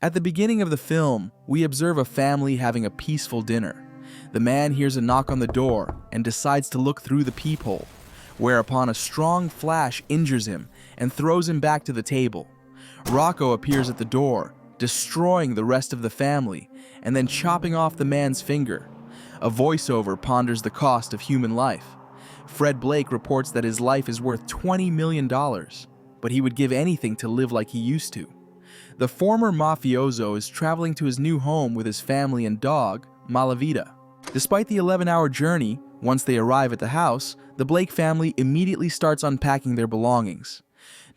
At the beginning of the film, we observe a family having a peaceful dinner. The man hears a knock on the door and decides to look through the peephole, whereupon a strong flash injures him and throws him back to the table. Rocco appears at the door, destroying the rest of the family and then chopping off the man's finger. A voiceover ponders the cost of human life. Fred Blake reports that his life is worth $20 million, but he would give anything to live like he used to. The former mafioso is traveling to his new home with his family and dog, Malavita. Despite the 11-hour journey, once they arrive at the house, the Blake family immediately starts unpacking their belongings.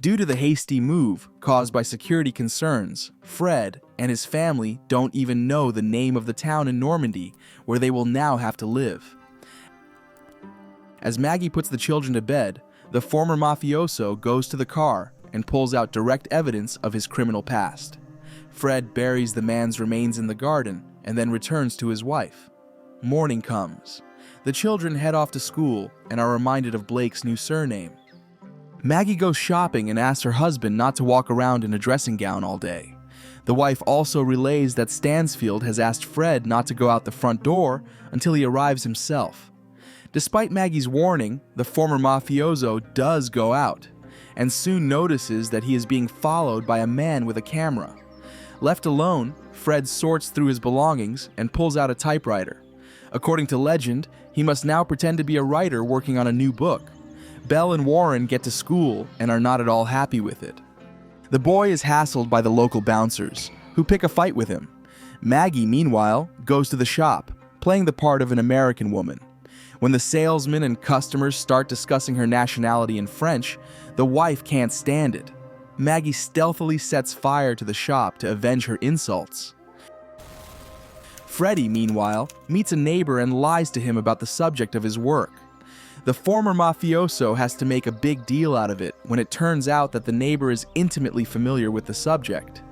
Due to the hasty move caused by security concerns, Fred and his family don't even know the name of the town in Normandy where they will now have to live. As Maggie puts the children to bed, the former mafioso goes to the car and pulls out direct evidence of his criminal past. Fred buries the man's remains in the garden and then returns to his wife. Morning comes. The children head off to school and are reminded of Blake's new surname. Maggie goes shopping and asks her husband not to walk around in a dressing gown all day. The wife also relays that Stansfield has asked Fred not to go out the front door until he arrives himself. Despite Maggie's warning, the former mafioso does go out, and soon notices that he is being followed by a man with a camera. Left alone, Fred sorts through his belongings and pulls out a typewriter. According to legend, he must now pretend to be a writer working on a new book. Belle and Warren get to school and are not at all happy with it. The boy is hassled by the local bouncers, who pick a fight with him. Maggie, meanwhile, goes to the shop, playing the part of an American woman. When the salesmen and customers start discussing her nationality in French, the wife can't stand it. Maggie stealthily sets fire to the shop to avenge her insults. Freddie, meanwhile, meets a neighbor and lies to him about the subject of his work. The former mafioso has to make a big deal out of it when it turns out that the neighbor is intimately familiar with the subject.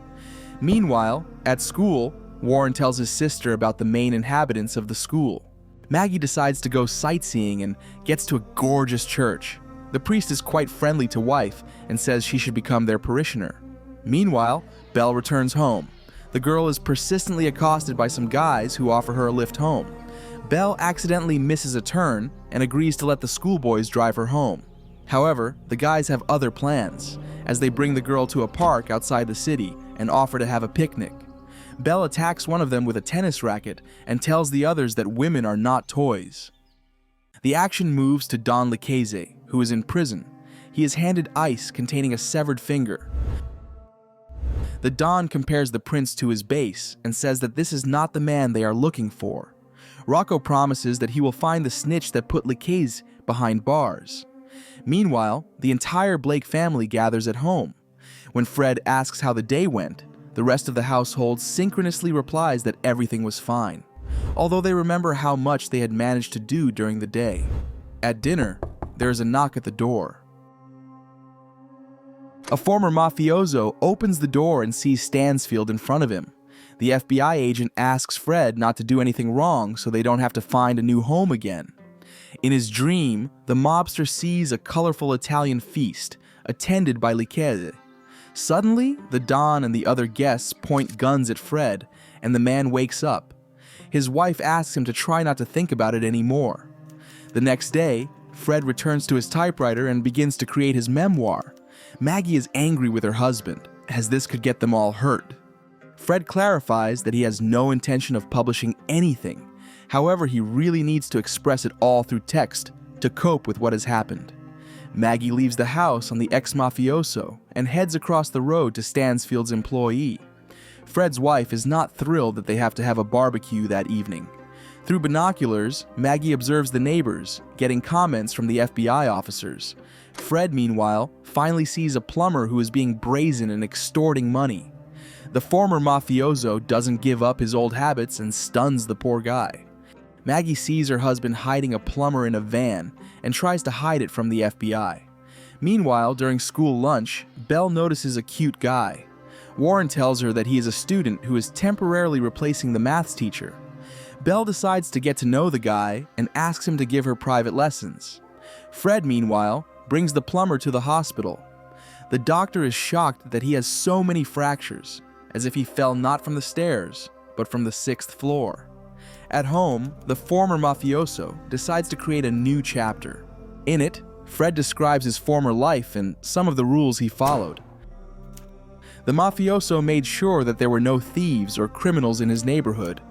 Meanwhile, at school, Warren tells his sister about the main inhabitants of the school. Maggie decides to go sightseeing and gets to a gorgeous church. The priest is quite friendly to wife and says she should become their parishioner. Meanwhile, Belle returns home. The girl is persistently accosted by some guys who offer her a lift home. Belle accidentally misses a turn and agrees to let the schoolboys drive her home. However, the guys have other plans, as they bring the girl to a park outside the city and offer to have a picnic. Belle attacks one of them with a tennis racket and tells the others that women are not toys. The action moves to Don Lucchese, who is in prison. He is handed ice containing a severed finger. The Don compares the prince to his base and says that this is not the man they are looking for. Rocco promises that he will find the snitch that put Lucchese behind bars. Meanwhile, the entire Blake family gathers at home. When Fred asks how the day went, the rest of the household synchronously replies that everything was fine, although they remember how much they had managed to do during the day. At dinner, there is a knock at the door. A former mafioso opens the door and sees Stansfield in front of him. The FBI agent asks Fred not to do anything wrong so they don't have to find a new home again. In his dream, the mobster sees a colorful Italian feast, attended by Lucchese. Suddenly, the Don and the other guests point guns at Fred, and the man wakes up. His wife asks him to try not to think about it anymore. The next day, Fred returns to his typewriter and begins to create his memoir. Maggie is angry with her husband, as this could get them all hurt. Fred clarifies that he has no intention of publishing anything. However, he really needs to express it all through text to cope with what has happened. Maggie leaves the house on the ex-mafioso and heads across the road to Stansfield's employee. Fred's wife is not thrilled that they have to have a barbecue that evening. Through binoculars, Maggie observes the neighbors, getting comments from the FBI officers. Fred, meanwhile, finally sees a plumber who is being brazen and extorting money. The former mafioso doesn't give up his old habits and stuns the poor guy. Maggie sees her husband hiding a plumber in a van and tries to hide it from the FBI. Meanwhile, during school lunch, Belle notices a cute guy. Warren tells her that he is a student who is temporarily replacing the maths teacher. Belle decides to get to know the guy and asks him to give her private lessons. Fred, meanwhile, brings the plumber to the hospital. The doctor is shocked that he has so many fractures, as if he fell not from the stairs, but from the 6th floor. At home, the former mafioso decides to create a new chapter. In it, Fred describes his former life and some of the rules he followed. The mafioso made sure that there were no thieves or criminals in his neighborhood.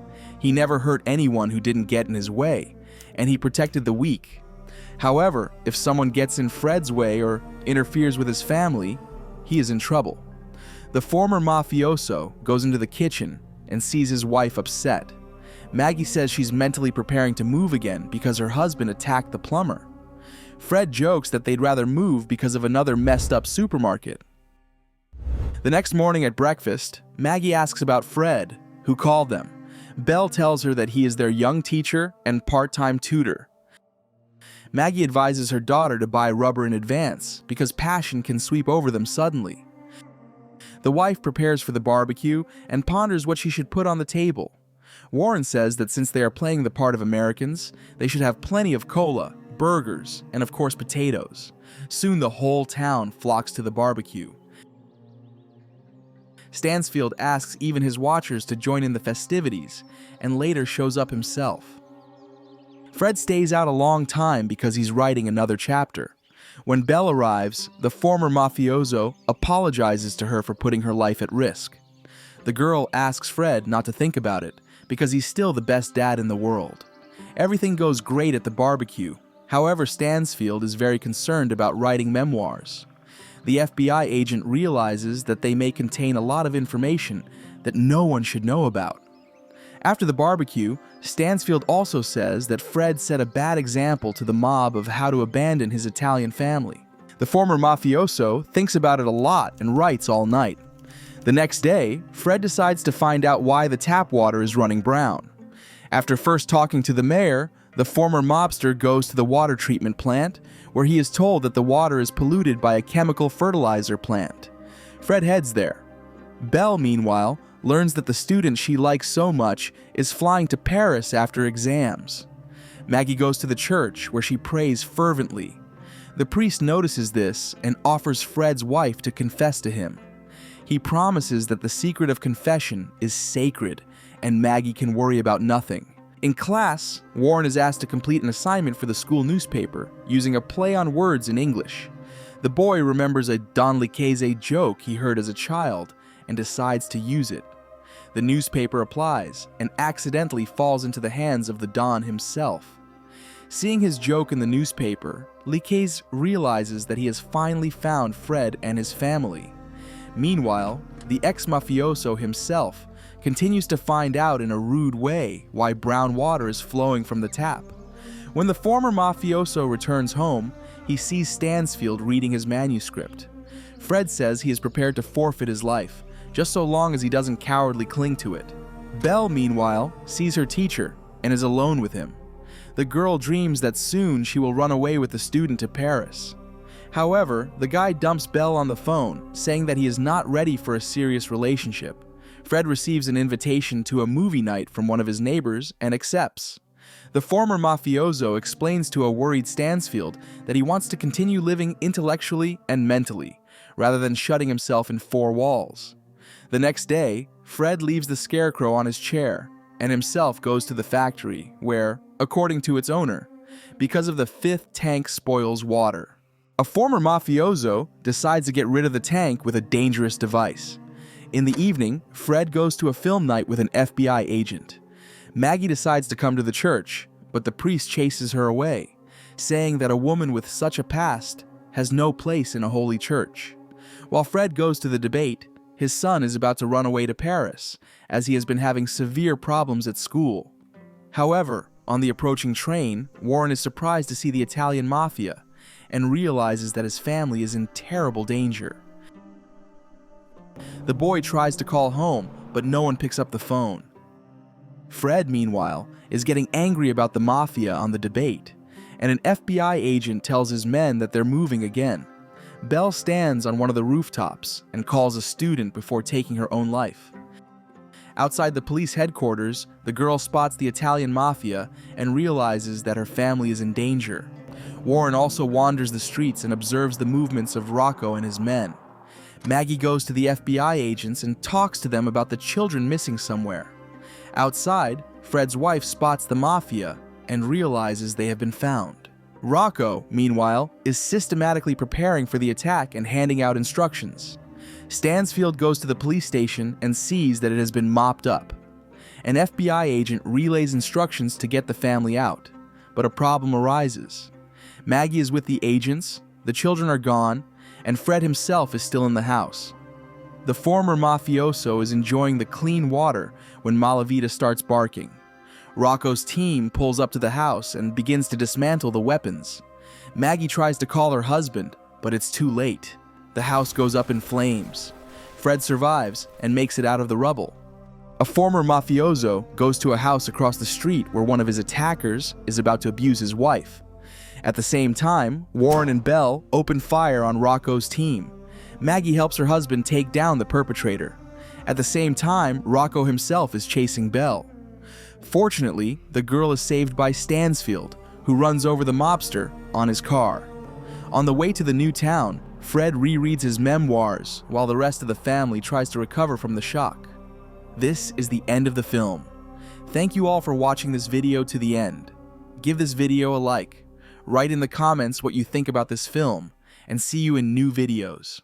He never hurt anyone who didn't get in his way, and he protected the weak. However, if someone gets in Fred's way or interferes with his family, he is in trouble. The former mafioso goes into the kitchen and sees his wife upset. Maggie says she's mentally preparing to move again because her husband attacked the plumber. Fred jokes that they'd rather move because of another messed up supermarket. The next morning at breakfast, Maggie asks about Fred, who called them. Belle tells her that he is their young teacher and part-time tutor. Maggie advises her daughter to buy rubber in advance because passion can sweep over them suddenly. The wife prepares for the barbecue and ponders what she should put on the table. Warren says that since they are playing the part of Americans, they should have plenty of cola, burgers, and of course potatoes. Soon the whole town flocks to the barbecue. Stansfield asks even his watchers to join in the festivities, and later shows up himself. Fred stays out a long time because he's writing another chapter. When Belle arrives, the former mafioso apologizes to her for putting her life at risk. The girl asks Fred not to think about it, because he's still the best dad in the world. Everything goes great at the barbecue. However, Stansfield is very concerned about writing memoirs. The FBI agent realizes that they may contain a lot of information that no one should know about. After the barbecue, Stansfield also says that Fred set a bad example to the mob of how to abandon his Italian family. The former mafioso thinks about it a lot and writes all night. The next day, Fred decides to find out why the tap water is running brown. After first talking to the mayor, the former mobster goes to the water treatment plant, where he is told that the water is polluted by a chemical fertilizer plant. Fred heads there. Belle, meanwhile, learns that the student she likes so much is flying to Paris after exams. Maggie goes to the church, where she prays fervently. The priest notices this and offers Fred's wife to confess to him. He promises that the secret of confession is sacred, and Maggie can worry about nothing. In class, Warren is asked to complete an assignment for the school newspaper, using a play on words in English. The boy remembers a Don Lucchese joke he heard as a child, and decides to use it. The newspaper applies, and accidentally falls into the hands of the Don himself. Seeing his joke in the newspaper, Lucchese realizes that he has finally found Fred and his family. Meanwhile, the ex-mafioso himself continues to find out in a rude way why brown water is flowing from the tap. When the former mafioso returns home, he sees Stansfield reading his manuscript. Fred says he is prepared to forfeit his life, just so long as he doesn't cowardly cling to it. Belle, meanwhile, sees her teacher and is alone with him. The girl dreams that soon she will run away with the student to Paris. However, the guy dumps Belle on the phone, saying that he is not ready for a serious relationship. Fred receives an invitation to a movie night from one of his neighbors and accepts. The former mafioso explains to a worried Stansfield that he wants to continue living intellectually and mentally, rather than shutting himself in four walls. The next day, Fred leaves the scarecrow on his chair and himself goes to the factory where, according to its owner, because of the fifth tank spoils water. A former mafioso decides to get rid of the tank with a dangerous device. In the evening, Fred goes to a film night with an FBI agent. Maggie decides to come to the church, but the priest chases her away, saying that a woman with such a past has no place in a holy church. While Fred goes to the debate, his son is about to run away to Paris, as he has been having severe problems at school. However, on the approaching train, Warren is surprised to see the Italian mafia, and realizes that his family is in terrible danger. The boy tries to call home, but no one picks up the phone. Fred, meanwhile, is getting angry about the mafia on the debate, and an FBI agent tells his men that they're moving again. Belle stands on one of the rooftops and calls a student before taking her own life. Outside the police headquarters, the girl spots the Italian mafia and realizes that her family is in danger. Warren also wanders the streets and observes the movements of Rocco and his men. Maggie goes to the FBI agents and talks to them about the children missing somewhere. Outside, Fred's wife spots the mafia and realizes they have been found. Rocco, meanwhile, is systematically preparing for the attack and handing out instructions. Stansfield goes to the police station and sees that it has been mopped up. An FBI agent relays instructions to get the family out, but a problem arises. Maggie is with the agents, the children are gone, and Fred himself is still in the house. The former mafioso is enjoying the clean water when Malavita starts barking. Rocco's team pulls up to the house and begins to dismantle the weapons. Maggie tries to call her husband, but it's too late. The house goes up in flames. Fred survives and makes it out of the rubble. A former mafioso goes to a house across the street where one of his attackers is about to abuse his wife. At the same time, Warren and Bell open fire on Rocco's team. Maggie helps her husband take down the perpetrator. At the same time, Rocco himself is chasing Bell. Fortunately, the girl is saved by Stansfield, who runs over the mobster on his car. On the way to the new town, Fred rereads his memoirs while the rest of the family tries to recover from the shock. This is the end of the film. Thank you all for watching this video to the end. Give this video a like. Write in the comments what you think about this film, and see you in new videos.